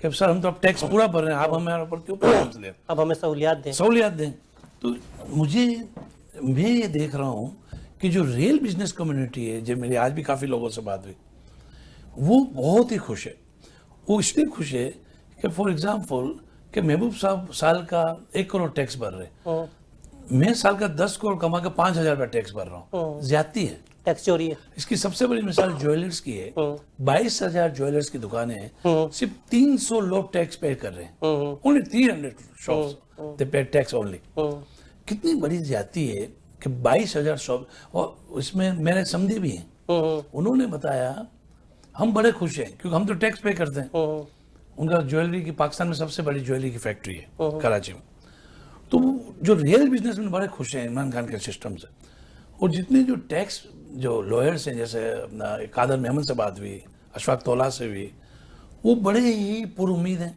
کہ سر ہم تو اب ٹیکس پورا بھر رہے ہیں, آپ ہمارے اوپر کیوں پیغام لیں, اب ہمیں سہولیات دیں. سہولیات دیں. تو میں یہ دیکھ رہا ہوں کہ جو ریئل بزنس کمیونٹی ہے, جو میری آج بھی کافی لوگوں سے بات ہوئی, وہ بہت ہی خوش ہے. وہ اس لیے خوش ہے کہ فار ایگزامپل کہ محبوب صاحب سال کا 1 کروڑ ٹیکس بھر رہے ہیں, میں سال کا 10 کروڑ کما کے 5,000 روپے ٹیکس بھر رہا ہوں. زیادتی ہے, ٹیکس چوری ہے. اس کی سب سے بڑی مثال جویلرز کی ہے. 22,000 جویلرز کی دکانیں ہیں, صرف 300 لوگ ٹیکس پے کر رہے ہیں. only 300 shops they pay tax only. کتنی بڑی زیادتی ہے کہ 22,000 شاپ, اور اس میں میرے سمدھی بھی ہیں, انہوں نے بتایا ہم بڑے خوش ہیں کیونکہ ہم تو ٹیکس پے کرتے ہیں. ان کا جویلری کی پاکستان میں سب سے بڑی جویلری کی فیکٹری ہے کراچی میں. تو جو ریئل بزنس میں بڑے خوش ہیں عمران خان کے سسٹم سے. اور جتنے جو ٹیکس جو لوئرس ہیں, جیسے اپنا قادر محمد سے بات ہوئی, اشفاق تولا سے بھی, وہ بڑے ہی پر امید ہیں.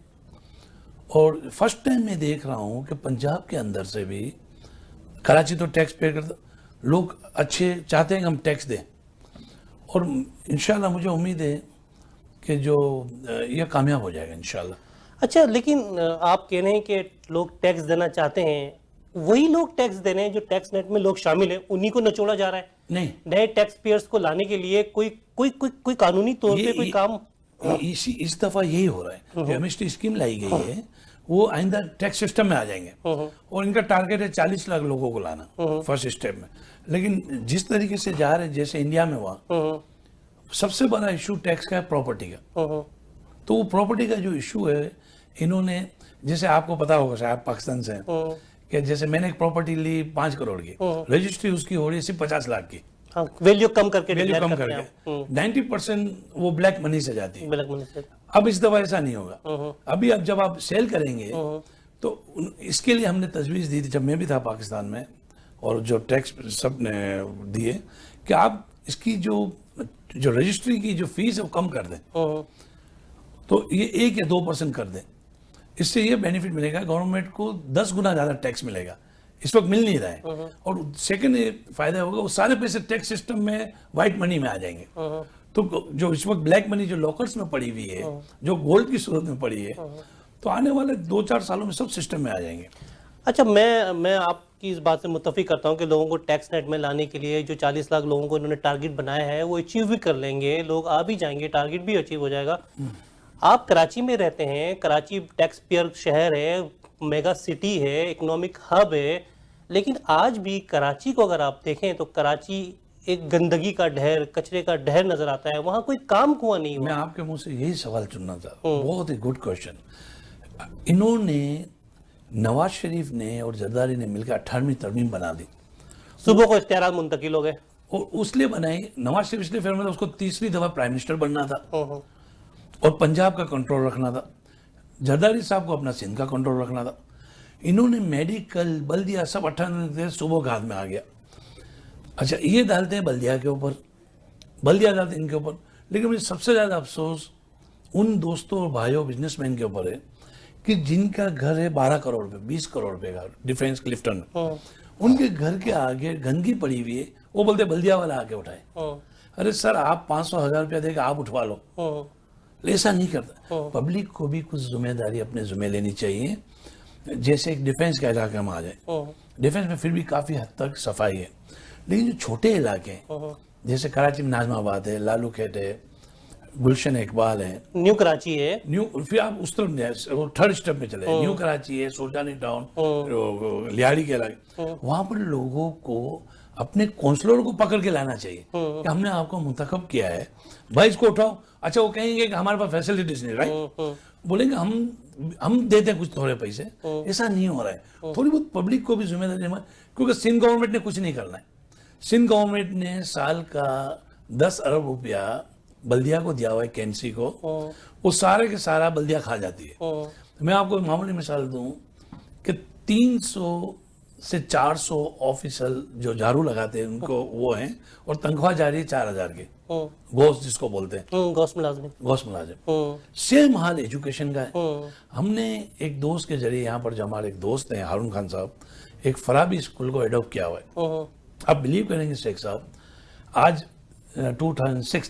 اور فرسٹ ٹائم میں دیکھ رہا ہوں کہ پنجاب کے اندر سے بھی, کراچی تو ٹیکس پے کرتا, لوگ اچھے چاہتے ہیں کہ ہم ٹیکس دیں. اور انشاءاللہ مجھے امید ہے کہ جو یہ کامیاب ہو جائے گا انشاءاللہ. اچھا, لیکن آپ کہہ رہے ہیں کہ لوگ ٹیکس دینا چاہتے ہیں, وہی لوگ ٹیکس دے رہے ہیں جو ٹیکس نیٹ میں لوگ شامل ہیں, انہی کو نچوڑا جا رہا ہے. نہیں, نئے ٹیکس پیئرز کو لانے کے لیے کوئی قانونی طور پہ کوئی کام اس دفعہ یہی ہو رہا ہے. جو ایمنسٹی اسکیم لائی گئی ہے وہ آئندہ ٹیکس سسٹم میں آ جائیں گے, اور ان کا ٹارگیٹ ہے 40 لاکھ لوگوں کو لانا فرسٹ اسٹیپ میں. لیکن جس طریقے سے جا رہے, جیسے انڈیا میں ہوا, سب سے بڑا ایشو ٹیکس کا ہے پراپرٹی کا. تو وہ پراپرٹی کا جو ایشو ہے, انہوں نے, جیسے آپ کو پتا ہوگا شاید پاکستان سے, کہ جیسے میں نے ایک پراپرٹی لی 5 کروڑ کی, رجسٹری اس کی ہو رہی ہے صرف 50 لاکھ کی, ویلیو کم کر کے, 90% وہ بلیک منی سے جاتی ہے. بلیک منی سے. اب اس دفعہ ایسا نہیں ہوگا. ابھی اب جب آپ سیل کریں گے تو اس کے لیے ہم نے تجویز دی تھی جب میں بھی تھا پاکستان میں, اور جو ٹیکس سب نے دیے, کہ آپ اس کی جو رجسٹری کی جو فیس ہے وہ کم کر دیں. تو یہ 1 یا 2% کر دیں. اس سے یہ بینیفٹ ملے گا, گورنمنٹ کو 10 گنا زیادہ ٹیکس ملے گا, اس وقت مل نہیں رہا ہے. اور سیکنڈ یہ فائدہ ہوگا, وہ سارے پیسے ٹیکس سسٹم میں وائٹ منی میں آ جائیں گے. تو جو اس وقت بلیک منی جو لاکرز میں پڑی ہوئی ہے, جو گولڈ کی صورت میں پڑی ہے, تو آنے والے 2-4 سالوں میں سب سسٹم میں آ جائیں گے. اچھا, میں آپ کی اس بات سے متفق کرتا ہوں کہ لوگوں کو ٹیکس نیٹ میں لانے کے لیے جو 40 لاکھ لوگوں کو انہوں نے ٹارگیٹ بنایا ہے وہ اچیو بھی کر لیں گے, لوگ آ بھی جائیں گے, ٹارگیٹ بھی اچیو ہو جائے گا. آپ کراچی میں رہتے ہیں, کراچی ٹیکس پیئر شہر ہے, میگا سٹی ہے, اکنامک ہب ہے, لیکن آج بھی کراچی کو اگر آپ دیکھیں تو کراچی ایک گندگی کا ڈھیر, کچرے کا ڈھیر نظر آتا ہے. وہاں کوئی کام ہوا نہیں ہوا. میں آپ کے منہ سے یہی سوال چننا تھا, بہت ہی گڈ کوشچن. انہوں نے, نواز شریف نے اور زرداری نے مل کے 18ویں ترمیم بنا دی. صوبوں کو اختیارات منتقل ہو گئے. اور اس لیے بنائی, نواز شریف اس لیے فرمایا اس کو 3ری دفعہ پرائم منسٹر بننا تھا اور پنجاب کا کنٹرول رکھنا تھا. زرداری صاحب کو اپنا سندھ کا کنٹرول رکھنا تھا. انہوں نے میڈیکل, بلدیہ سب 98 صوبوں کے ہاتھ میں آ گیا. اچھا, یہ ڈالتے ہیں بلدیہ کے اوپر, بلدیہ ڈالتے ہیں ان کے اوپر. لیکن مجھے سب سے زیادہ افسوس ان دوستوں اور بھائیوں بزنس مین کے اوپر ہے کہ جن کا گھر ہے 12 کروڑ روپے, 20 کروڑ روپے کا ڈیفینس کلفٹن, ان کے گھر کے آگے گندگی پڑی ہوئی ہے, وہ بولتے بلدیہ والا آ کے اٹھائے. ارے سر, آپ 500,000 روپیہ دے کے آپ اٹھوا لو. ایسا نہیں کرتا. پبلک کو بھی کچھ ذمہ داری اپنے ذمہ لینی چاہیے. جیسے ایک ڈیفینس کا علاقہ میں آ جائے, ڈیفینس میں پھر بھی کافی حد تک صفائی ہے, لیکن جو چھوٹے علاقے ہیں جیسے کراچی میں ناظم آباد ہے, لالو کھیت ہے, گلشن اقبال ہے, نیو کراچی ہے, پھر آپ اس طرف 3rd اسٹیپ میں چلے, نیو کراچی ہے, سلطانی ٹاؤن, لیاڑی کے علاقے, وہاں پر لوگوں کو اپنے کونسلر کو پکڑ کے لانا چاہیے کہ ہم نے آپ کو منتخب کیا ہے, بھائی اس کو اٹھاؤ. اچھا, وہ کہیں گے کہ ہمارے پاس فیسلٹیز نہیں, رائٹ, بولیں گے ہم دیتے ہیں کچھ تھوڑے پیسے. ایسا نہیں ہو رہا ہے. تھوڑی بہت پبلک کو بھی ذمہ داری, کیونکہ سندھ گورنمنٹ نے کچھ نہیں کرنا ہے. سندھ گورنمنٹ نے سال کا 10 ارب روپیہ بلدیہ کو دیا ہوا ہے, کینسی کو, وہ سارے کے سارا بلدیہ کھا جاتی ہے. میں آپ کو معمولی مثال دوں کہ 300 سے 400 آفیسر جو جھاڑو لگاتے ہیں ان کو وہ ہیں, اور تنخواہ جا رہی ہے 4,000 کی, گوشت جس کو بولتے ہیں, گوشت ملازم. سیم حال ایجوکیشن کا ہے. ہم نے ایک دوست کے ذریعے, یہاں پر جو ہمارے ایک دوست ہیں ہارون خان صاحب, ایک فرابی اسکول کو ایڈاپٹ کیا ہوا ہے. آپ بلیو کریں گے شیخ صاحب, آج 2006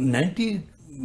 90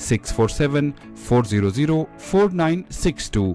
647-400-4962।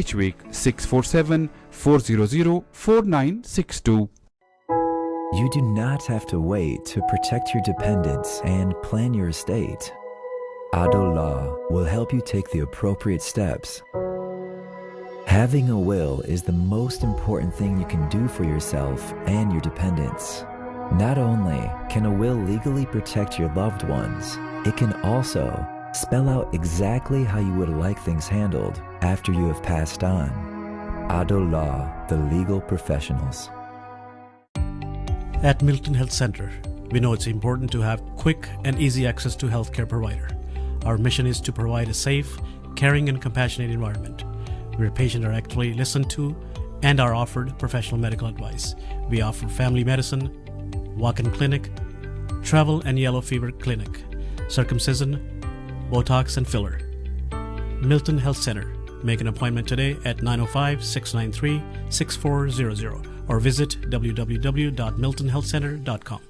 HVAC 647-400-4962। You do not have to wait to protect your dependents and plan your estate. Ado Law will help you take the appropriate steps. Having a will is the most important thing you can do for yourself and your dependents. Not only can a will legally protect your loved ones, it can also spell out exactly how you would like things handled after you have passed on. Ado Law, the legal professionals. At Milton Health Center, we know it's important to have quick and easy access to healthcare provider. Our mission is to provide a safe, caring and compassionate environment where patients are actively listened to and are offered professional medical advice. We offer family medicine, walk-in clinic, travel and yellow fever clinic, circumcision, Botox and filler. Milton Health Center. Make an appointment today at 905-693-6400 or visit www.miltonhealthcenter.com.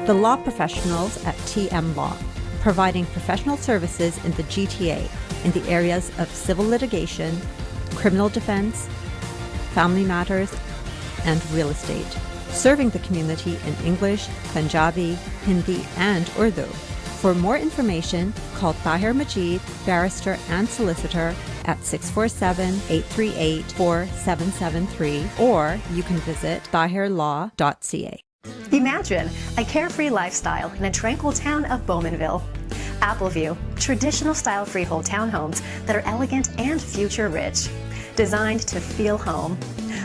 The law professionals at TM Law, providing professional services in the GTA in the areas of civil litigation, criminal defense, family matters, and real estate. Serving the community in English, Punjabi, Hindi, and Urdu. For more information, call Tahir Majid, barrister and solicitor at 647-838-4773, or you can visit tahirlaw.ca. Imagine a carefree lifestyle in a tranquil town of Bowmanville. Appleview, traditional style freehold townhomes that are elegant and future rich. designed to feel home.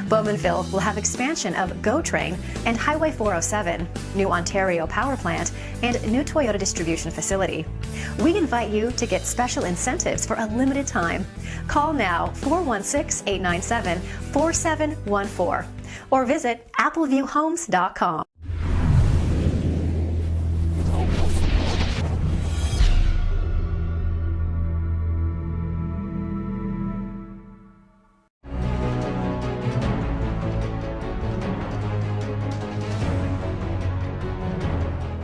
Bowmanville will have expansion of GO Train and Highway 407, new Ontario power plant, and new Toyota distribution facility. We invite you to get special incentives for a limited time. Call now 416-897-4714 or visit appleviewhomes.com.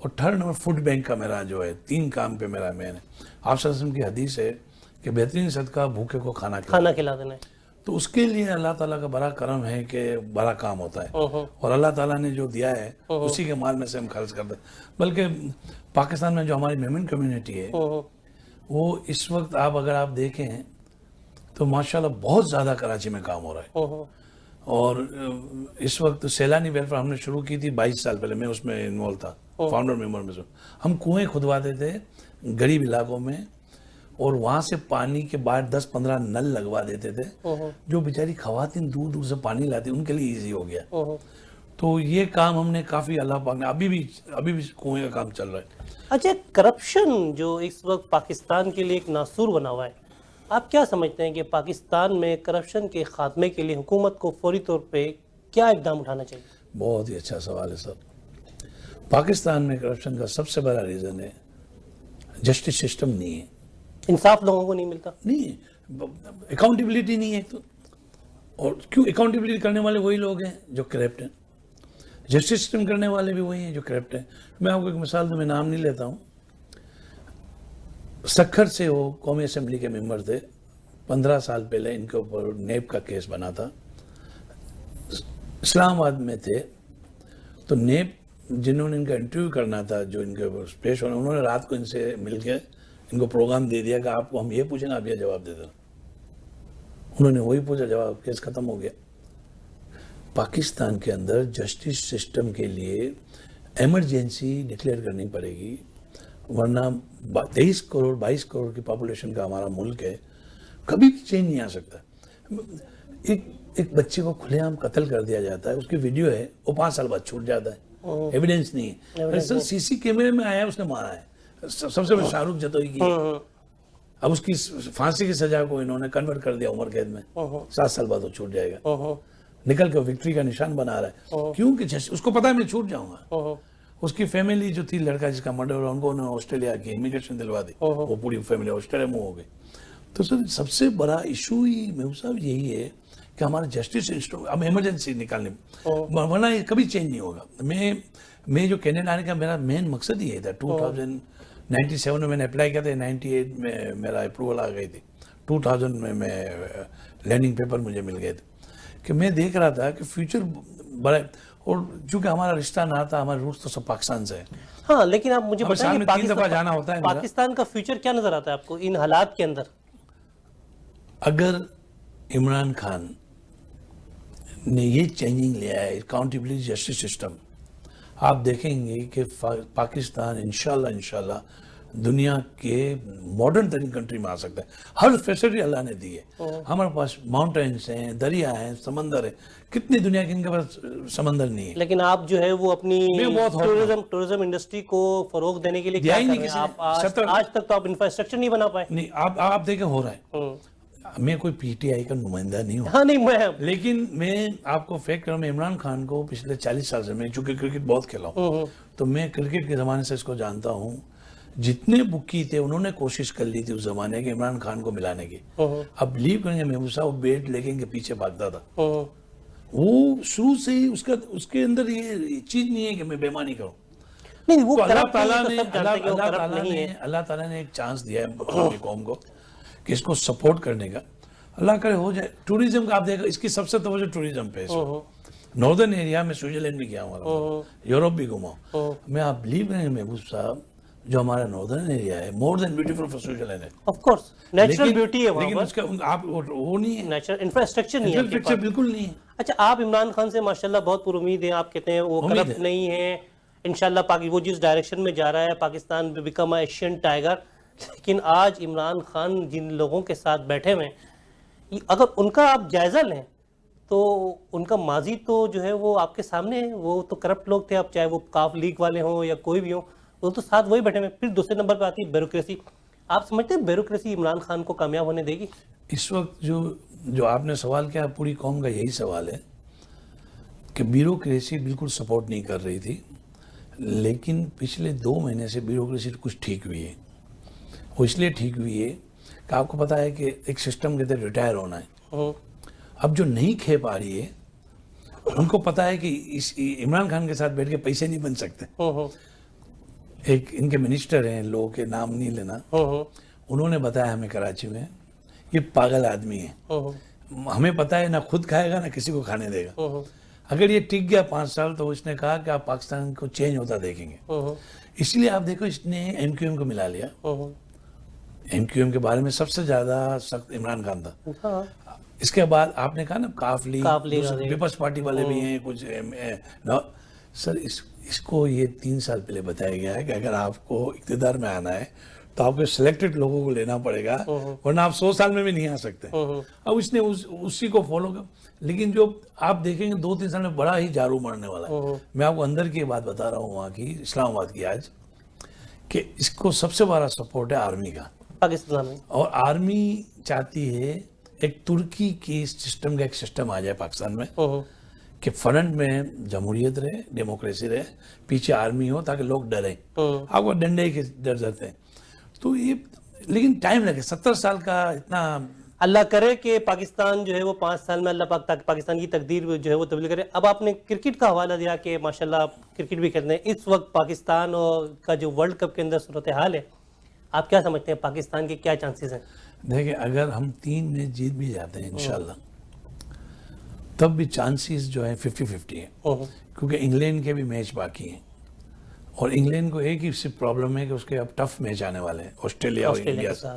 اور third number food bank کا میرا جو ہے 3 کام پہ میرا مین ہے. آپ صلی اللہ علیہ وسلم کی حدیث ہے کہ بہترین صدقہ بھوکے کو کھانا کھلا دینا ہے. تو اس کے لیے اللہ تعالیٰ کا بڑا کرم ہے کہ بڑا کام ہوتا ہے, اور اللہ تعالیٰ نے جو دیا ہے اسی کے مال میں سے ہم خرچ کرتے ہیں. بلکہ پاکستان میں جو ہماری میمن کمیونٹی ہے وہ اس وقت اگر آپ دیکھیں تو ماشاءاللہ بہت زیادہ کراچی میں کام ہو رہا ہے. اور اس وقت سیلانی ویلفیئر ہم نے شروع کی تھی 22 سال پہلے, میں اس میں انوالو تھا, فاؤنڈر ممبر میں سے. ہم کنویں کھدواتے تھے غریب علاقوں میں, اور وہاں سے پانی کے بعد 10-15 نل لگوا دیتے تھے. جو بیچاری خواتین دور دور سے پانی لاتی ان کے لیے ایزی ہو گیا. تو یہ کام ہم نے کافی اللہ پاک نے ابھی بھی کنویں کا کام چل رہا ہے. اچھا, کرپشن جو اس وقت پاکستان کے لیے ایک ناسور بنا ہوا ہے, آپ کیا سمجھتے ہیں کہ پاکستان میں کرپشن کے خاتمے کے لیے حکومت کو فوری طور پہ کیا اقدام اٹھانا چاہیے؟ بہت ہی اچھا سوال ہے سر. پاکستان میں کرپشن کا سب سے بڑا ریزن ہے جسٹس سسٹم نہیں ہے. انصاف لوگوں کو نہیں ملتا, نہیں, اکاؤنٹیبلٹی نہیں ہے. تو اور کیوں اکاؤنٹیبلٹی کرنے والے وہی لوگ ہیں جو کرپٹ ہیں, جسٹس سسٹم کرنے والے بھی وہی ہیں جو کرپٹ ہیں. میں آپ کو ایک مثال دوں, میں نام نہیں لیتا ہوں. سکھر سے وہ قومی اسمبلی کے ممبر تھے, 15 سال پہلے ان کے اوپر نیب کا کیس بنا تھا. اسلام آباد میں تھے, تو نیب جنہوں نے ان کا انٹرویو کرنا تھا, جو ان کے اوپر پیش ہونا, انہوں نے رات کو ان سے مل کے ان کو پروگرام دے دیا کہ آپ کو ہم یہ پوچھیں, آپ یہ جواب دے دیں. انہوں نے وہی پوچھا, جواب, کیس ختم ہو گیا. پاکستان کے اندر جسٹس سسٹم کے لیے ایمرجنسی ڈکلیئر کرنی پڑے گی, ورنہ 23 کروڑ 22 کروڑ کی پاپولیشن کا ہمارا ملک ہے, کبھی بھی چینج نہیں آ سکتا. ایک بچے کو کھلے عام قتل کر دیا جاتا ہے, اس کی ویڈیو ہے, وہ 5 سال بعد چھوٹ جاتا ہے, ایویڈنس نہیں ہے. سر سی سی کیمرے میں آیا, اس نے مارا ہے. سب سے پہلے شاہ رخ جتوئی کی, اب اس کی پھانسی کی سزا کو انہوں نے کنورٹ کر دیا عمر قید میں, 7 سال بعد وہ چھوٹ جائے گا. نکل کے وکٹری کا نشان بنا رہا ہے, کیونکہ اس کو پتا ہے میں چھوٹ جاؤں گا. اس کی فیملی جو تھی, لڑکا جس کا مرڈر ہوا, ان کو انہوں نے آسٹریلیا کی امیگریشن دلوا دی, وہ پوری فیملی آسٹریلیا میں ہو گئی. تو سر سب سے بڑا ایشو ہی محبوب صاحب یہی ہے کہ ہمارا جسٹس سسٹم اب ایمرجنسی نکالنے, ورنہ یہ کبھی چینج نہیں ہوگا. میں جو کینیڈا آنے کا میرا مین مقصد یہ تھا. 1997 میں نے اپلائی کیا تھا, 98 میں میرا اپروول آ گئی تھی, 2000 میں لینڈنگ پیپر مجھے مل گئے تھے. کہ میں دیکھ رہا تھا کہ فیوچر بڑا, اور چونکہ ہمارا رشتہ نہ تھا, ہمارے روٹس تو سب پاکستان سے ہیں. ہاں, لیکن آپ مجھے سال میں 3 دفعہ جانا ہوتا ہے. پاکستان کا فیوچر کیا نظر آتا ہے آپ کو ان حالات کے اندر؟ اگر عمران خان نے یہ چینجنگ لیا ہے, اکاؤنٹیبلٹی جسٹس سسٹم, آپ دیکھیں گے کہ پاکستان انشاءاللہ دنیا کے ماڈرن ترین کنٹری میں آ سکتا ہے. ہر فیسلٹی اللہ نے دی ہے. ہمارے پاس ماؤنٹینس ہیں, دریا ہیں, سمندر ہے. کتنی دنیا کے ان کے پاس سمندر نہیں ہے. لیکن آپ جو ہے وہ اپنی ٹورزم انڈسٹری کو فروغ دینے کے لیے کیا کر رہے ہیں؟ آج تک تو آپ انفراسٹرکچر نہیں بنا پائے. نہیں, آپ دیکھیں ہو رہا ہے. میں کوئی پی ٹی آئی کا نمائندہ نہیں ہوں. ہاں نہیں, لیکن میں آپ کو فیکٹ کروں, میں عمران خان کو پچھلے 40 سال سے, میں چونکہ کرکٹ بہت کھیلا ہوں, تو میں کرکٹ کے زمانے سے اس کو جانتا ہوں. جتنے بکی تھے انہوں نے کوشش کر لی تھی اس زمانے کے عمران خان کو ملانے کی. اب بلیو کریں گے محبوب صاحب, بیٹ لے کے پیچھے بھاگتا تھا. وہ شروع سے ہی اس کے اندر یہ چیز نہیں ہے کہ میں بےمانی کروں. نہیں, وہ اللہ تعالیٰ نے ایک چانس دیا ہے اپنی قوم کو کہ اس کو سپورٹ کرنے کا. اللہ کرے ہو جائے. ٹوریزم کا آپ دیکھا, اس کی سب سے توجہ ٹوریزم پہ ہے. ناردرن ایریا میں سوئٹزرلینڈ بھی گیا ہوں, یورپ بھی گھوما ہوں. میں آپ بلیو کریں گے محبوب صاحب, جو ہمارا ناردرن ایریا ہے مور دین بیوٹیفل فار سوئٹزرلینڈ ہے. آف کورس نیچرل بیوٹی ہے وہاں پر, لیکن اس کا آپ وہ نہیں ہے, نیچرل انفراسٹرکچر نہیں ہے. انفراسٹرکچر بالکل نہیں ہے. اچھا, آپ عمران خان سے ماشاءاللہ بہت پر امید ہیں, آپ کہتے ہیں وہ کرپٹ نہیں ہے انشاءاللہ. وہ جس ڈائریکشن میں جا رہا ہے, Pakistan will become a Asian tiger. لیکن آج عمران خان جن لوگوں کے ساتھ بیٹھے ہوئے ہیں, اگر ان کا آپ جائزہ لیں تو ان کا ماضی تو جو ہے وہ آپ کے سامنے ہے. وہ تو کرپٹ لوگ تھے, اب چاہے وہ کاف لیگ والے ہوں یا کوئی بھی ہوں, وہ تو ساتھ وہی بیٹھے ہوئے. پھر دوسرے نمبر پہ آتی ہے بیوروکریسی. آپ سمجھتے ہیں بیوروکریسی عمران خان کو کامیاب ہونے دے گی؟ اس وقت جو آپ نے سوال کیا, پوری قوم کا یہی سوال ہے کہ بیوروکریسی بالکل سپورٹ نہیں کر رہی تھی. لیکن پچھلے 2 مہینے سے بیوروکریسی کچھ ٹھیک ہوئی ہے. وہ اس لیے ٹھیک ہوئی ہے کہ آپ کو پتا ہے کہ ایک سسٹم کے تحت ریٹائر ہونا ہے. اب جو نہیں کھے پا رہی ہے ان کو پتا ہے کہ عمران خان کے ساتھ بیٹھ کے پیسے نہیں بن سکتے. ایک ان کے منسٹر ہیں, لوگوں کے نام نہیں لینا, انہوں نے بتایا ہمیں کراچی میں یہ پاگل آدمی ہے, ہمیں پتہ ہے نہ خود کھائے گا نہ کسی کو کھانے دے گا, اگر یہ ٹک گیا 5 سال تو اس نے کہا کہ آپ پاکستان کو چینج ہوتا دیکھیں گے. اس لیے آپ دیکھو اس نے ایم کیو ایم کو ملا لیا. ایم کیو ایم کے بارے میں سب سے زیادہ سخت عمران خان تھا. اس کے بعد آپ نے کہا نا کاف لیگ, پیپلز پارٹی والے بھی ہیں کچھ. سر اس کو یہ 3 سال پہلے بتایا گیا ہے کہ اگر آپ کو اقتدار میں آنا ہے تو آپ کو سلیکٹڈ لوگوں کو لینا پڑے گا, ورنہ آپ 100 سال میں بھی نہیں آ سکتے. اب اس نے اسی کو فالو کر, لیکن جو آپ دیکھیں گے 2-3 سال میں بڑا ہی جارو مارنے والا ہے. میں آپ کو اندر کی بات بتا رہا ہوں وہاں کی, اسلام آباد کی آج, کہ اس کو سب سے بڑا سپورٹ ہے آرمی کا پاکستان میں, اور آرمی چاہتی ہے ایک ترکی کی سسٹم کا ایک سسٹم آ جائے پاکستان میں کہ فرنٹ میں جمہوریت رہے, ڈیموکریسی رہے, پیچھے آرمی ہو تاکہ لوگ ڈریں. آپ کو ڈنڈے کے ڈرتے ہیں تو یہ, لیکن ٹائم لگے. 70 سال کا اتنا, اللہ کرے کہ پاکستان جو ہے وہ 5 سال میں اللہ پاک پاکستان کی تقدیر جو ہے وہ تبدیل کرے. اب آپ نے کرکٹ کا حوالہ دیا کہ ماشاءاللہ آپ کرکٹ بھی کھیلتے ہیں. اس وقت پاکستان کا جو ورلڈ کپ کے اندر صورتحال ہے, آپ کیا سمجھتے ہیں پاکستان کے کیا چانسز ہیں؟ دیکھیں اگر ہم 3 میچ جیت بھی جاتے ہیں انشاءاللہ تب بھی چانسز جو ہیں 50-50 ہیں, کیونکہ انگلینڈ کے بھی میچ باقی ہیں, اور انگلینڈ کو ایک ہی صرف پرابلم ہے کہ اس کے اب ٹف میچ آنے والے ہیں آسٹریلیا اور انڈیا سے.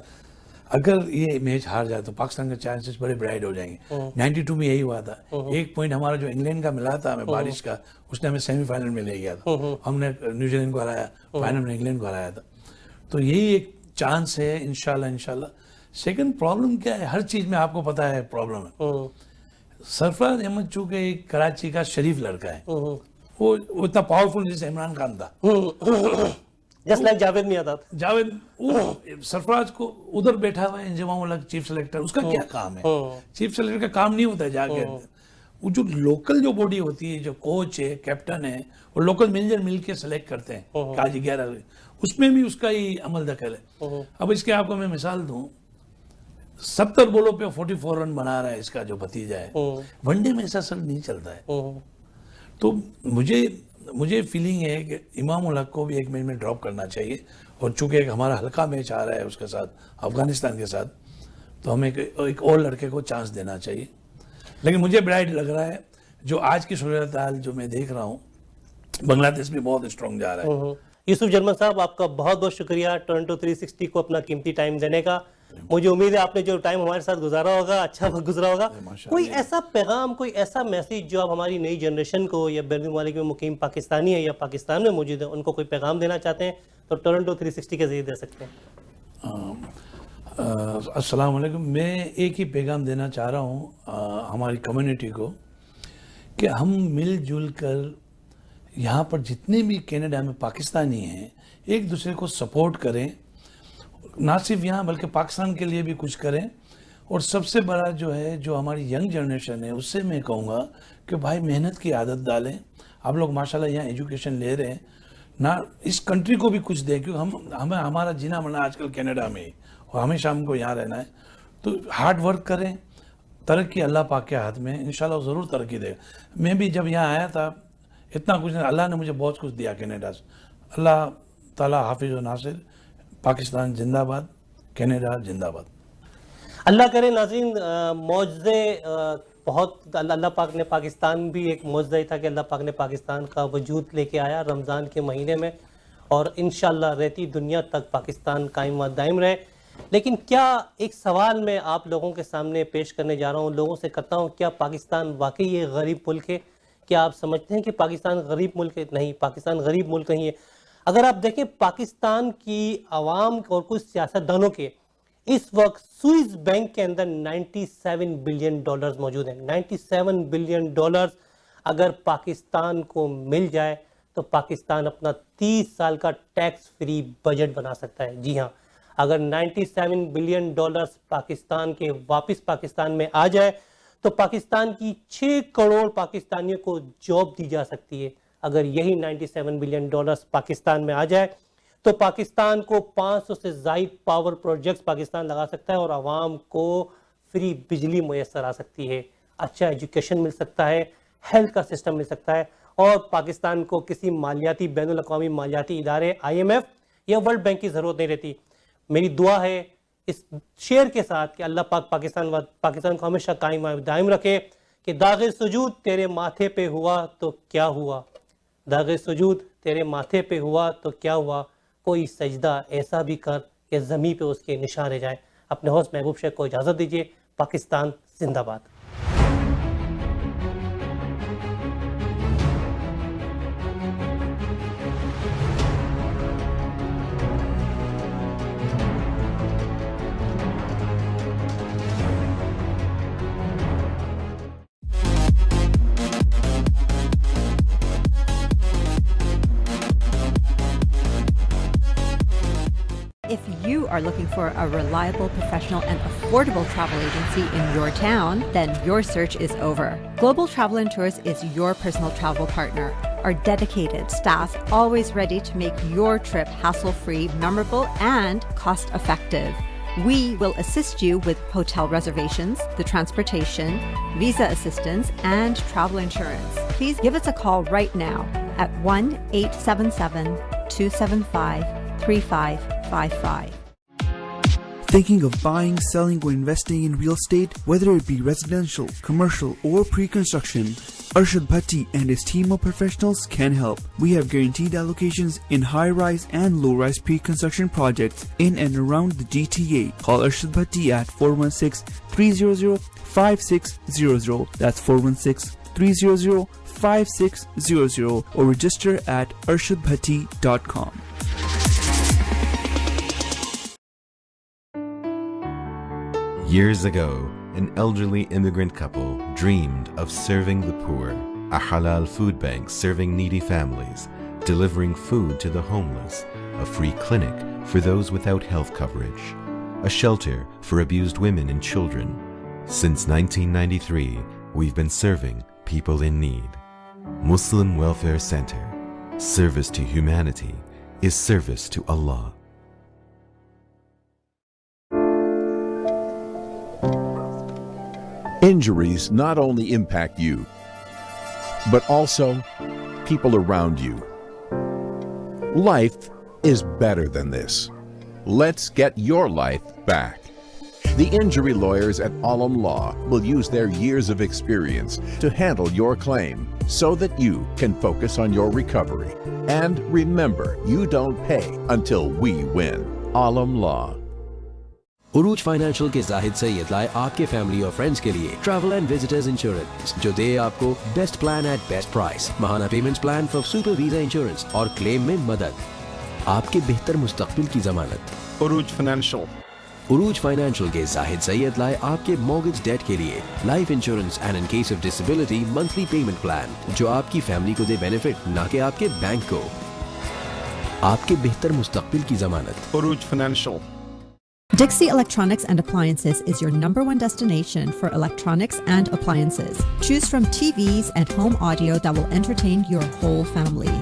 اگر یہ میچ ہار جائے تو پاکستان کے چانسز بڑے برائٹ ہو جائیں گے. 92 میں یہی ہوا تھا, 1 پوائنٹ ہمارا جو انگلینڈ کا ملا تھا ہمیں بارش کا, اس نے ہمیں سیمی فائنل میں لے گیا تھا. ہم نے نیوزی لینڈ کو ہرایا, فائنل میں انگلینڈ کو ہرایا تھا. تو یہی ایک چانس ہے انشاءاللہ. سیکنڈ پرابلم کیا ہے, ہر چیز میں آپ کو پتا ہے پرابلم ہے. سرفراز احمد چونکہ ایک کراچی کا شریف لڑکا ہے, وہ اتنا پاورفل جیسے عمران خان تھا, جس لائک جاوید میاں تھا. جاوید, سرفراز کو ادھر بیٹھا ہوا ہے انضمام الحق چیف سلیکٹر, اس کا کیا کام ہے؟ چیف سلیکٹر کا کام نہیں ہوتا ہے جا کے. وہ جو لوکل جو باڈی ہوتی ہے, جو کوچ ہے, کیپٹن ہے, وہ لوکل مینیجر مل کے سلیکٹ کرتے ہیں آج 11, اس میں بھی اس کا ہی عمل دخل ہے. اب اس کے آپ کو میں مثال دوں, 70 بولوں پہ 44 رن بنا رہا ہے اس کا جو بھتیجا ہے. ون ڈے میں ایسا سر نہیں چلتا ہے. تو مجھے فیلنگ ہے کہ امام الحق کو بھی 1 میچ میں ڈراپ کرنا چاہیے, اور چونکہ ایک ہمارا ہلکا میچ آ رہا ہے اس کے ساتھ افغانستان کے ساتھ, تو ہمیں ایک اور لڑکے کو چانس دینا چاہیے. لیکن مجھے برائٹ لگ رہا ہے جو آج کی صورتحال جو میں دیکھ رہا ہوں, بنگلہ دیش بھی بہت اسٹرانگ جا رہا ہے. یوسف جرمن صاحب, آپ کا بہت بہت شکریہ ٹورنٹو 360 کو اپنا قیمتی ٹائم دینے کا. مجھے امید ہے آپ نے جو ٹائم ہمارے ساتھ گزارا ہوگا اچھا وقت گزرا ہوگا. کوئی ایسا پیغام, کوئی ایسا میسیج جو آپ ہماری نئی جنریشن کو, یا بیرون ممالک میں مقیم پاکستانی ہے یا پاکستان میں موجود ہے, ان کو کوئی پیغام دینا چاہتے ہیں تو ٹورنٹو 360 کے ذریعے دے سکتے ہیں. السلام علیکم. میں ایک ہی پیغام دینا چاہ رہا ہوں ہماری کمیونٹی کو, کہ ہم مل جل کر یہاں پر جتنے بھی کینیڈا میں پاکستانی ہیں ایک دوسرے کو سپورٹ کریں, نہ صرف یہاں بلکہ پاکستان کے لیے بھی کچھ کریں. اور سب سے بڑا جو ہے, جو ہماری ینگ جنریشن ہے, اس سے میں کہوں گا کہ بھائی محنت کی عادت ڈالیں. آپ لوگ ماشاءاللہ یہاں ایجوکیشن لے رہے ہیں, نہ اس کنٹری کو بھی کچھ دیں, کیونکہ ہمارا جینا مرنا آج کل کینیڈا میں ہی, اور ہمیشہ ہم کو یہاں رہنا ہے. تو ہارڈ ورک کریں, ترقی اللہ پاک کے ہاتھ میں, انشاءاللہ وہ ضرور ترقی دے گا. میں بھی جب یہاں آیا تھا اتنا کچھ نہیں, اللہ نے مجھے بہت کچھ دیا کینیڈا سے. اللہ تعالیٰ حافظ و ناصر. پاکستان زندہ باد, کینیڈا زندہ باد. اللہ کرے ناظرین, معجزے بہت اللہ پاک نے, پاکستان بھی ایک معجزہ ہی تھا کہ اللہ پاک نے پاکستان کا وجود لے کے آیا رمضان کے مہینے میں, اور انشاءاللہ رہتی دنیا تک پاکستان قائم و دائم رہے. لیکن کیا ایک سوال میں آپ لوگوں کے سامنے پیش کرنے جا رہا ہوں, لوگوں سے کرتا ہوں, کیا پاکستان واقعی یہ غریب ملک ہے؟ کیا آپ سمجھتے ہیں کہ پاکستان غریب ملک ہے؟ نہیں, پاکستان غریب ملک نہیں ہے. اگر آپ دیکھیں پاکستان کی عوام اور کچھ سیاستدانوں کے اس وقت سوئس بینک کے اندر $97 بلین موجود ہیں. $97 بلین اگر پاکستان کو مل جائے تو پاکستان اپنا 30 سال کا ٹیکس فری بجٹ بنا سکتا ہے. جی ہاں, اگر $97 بلین پاکستان کے واپس پاکستان میں آ جائے تو پاکستان کی 6 کروڑ پاکستانیوں کو جاب دی جا سکتی ہے. اگر یہی $97 بلین پاکستان میں آ جائے تو پاکستان کو 500 سے زائد پاور پروجیکٹس پاکستان لگا سکتا ہے, اور عوام کو فری بجلی میسر آ سکتی ہے, اچھا ایجوکیشن مل سکتا ہے, ہیلتھ کا سسٹم مل سکتا ہے, اور پاکستان کو کسی مالیاتی بین الاقوامی مالیاتی ادارے IMF یا ورلڈ بینک کی ضرورت نہیں رہتی. میری دعا ہے اس شعر کے ساتھ کہ اللہ پاک پاکستان کو ہمیشہ قائم دائم رکھے کہ داغ سجود تیرے ماتھے پہ ہوا تو کیا ہوا, داغ سجود تیرے ماتھے پہ ہوا تو کیا ہوا, کوئی سجدہ ایسا بھی کر کہ زمین پہ اس کے نشان رہ جائیں. اپنے ہوسٹ محبوب شیخ کو اجازت دیجیے. پاکستان زندہ باد. If you are looking for a reliable, professional, and affordable travel agency in your town, then your search is over. Global Travel and Tours is your personal travel partner. Our dedicated staff always ready to make your trip hassle-free, memorable, and cost-effective. We will assist you with hotel reservations, the transportation, visa assistance, and travel insurance. Please give us a call right now at 1-877-275-3555. Thinking of buying, selling, or investing in real estate, whether it be residential, commercial, or pre-construction, Arshad Bhatti and his team of professionals can help. We have guaranteed allocations in high-rise and low-rise pre-construction projects in and around the GTA. Call Arshad Bhatti at 416-300-5600. That's 416-300-5600 or register at arshadbhatti.com. Years ago, an elderly immigrant couple dreamed of serving the poor. A halal food bank serving needy families, delivering food to the homeless, a free clinic for those without health coverage, a shelter for abused women and children. Since 1993, we've been serving people in need. Muslim Welfare Center. Service to humanity is service to Allah. Injuries not only impact you, but also people around you. Life is better than this. Let's get your life back. The injury lawyers at Alam Law will use their years of experience to handle your claim so that you can focus on your recovery. And remember, you don't pay until we win. Alam Law. عروج financial کے زاہد سید لائے آپ کے family اور friends کے لیے travel and visitors insurance جو دے آپ کو best plan at best price, ماہانہ payments plan for super visa insurance اور کلیم میں مدد, آپ کے بہتر مستقبل کی ضمانت. عروج فائنینشل کے زاہد سید لائے آپ کے مورگیج ڈیٹ کے لیے life insurance and in case of disability monthly payment plan جو آپ کی فیملی کو دے بینیفٹ نہ کہ آپ کے بینک کو. آپ کے بہتر مستقبل کی ضمانت. عروج financial. Dixie Electronics and Appliances is your #1 destination for electronics and appliances. Choose from TVs and home audio that will entertain your whole family,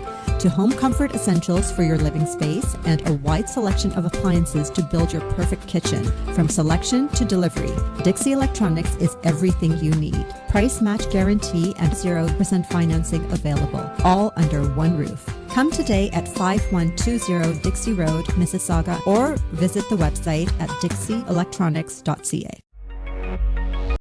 to home comfort essentials for your living space, and a wide selection of appliances to build your perfect kitchen. From selection to delivery, Dixie Electronics is everything you need. Price match guarantee and 0% financing available, all under one roof. Come today at 5120 Dixie Road, Mississauga, or visit the website at dixieelectronics.ca.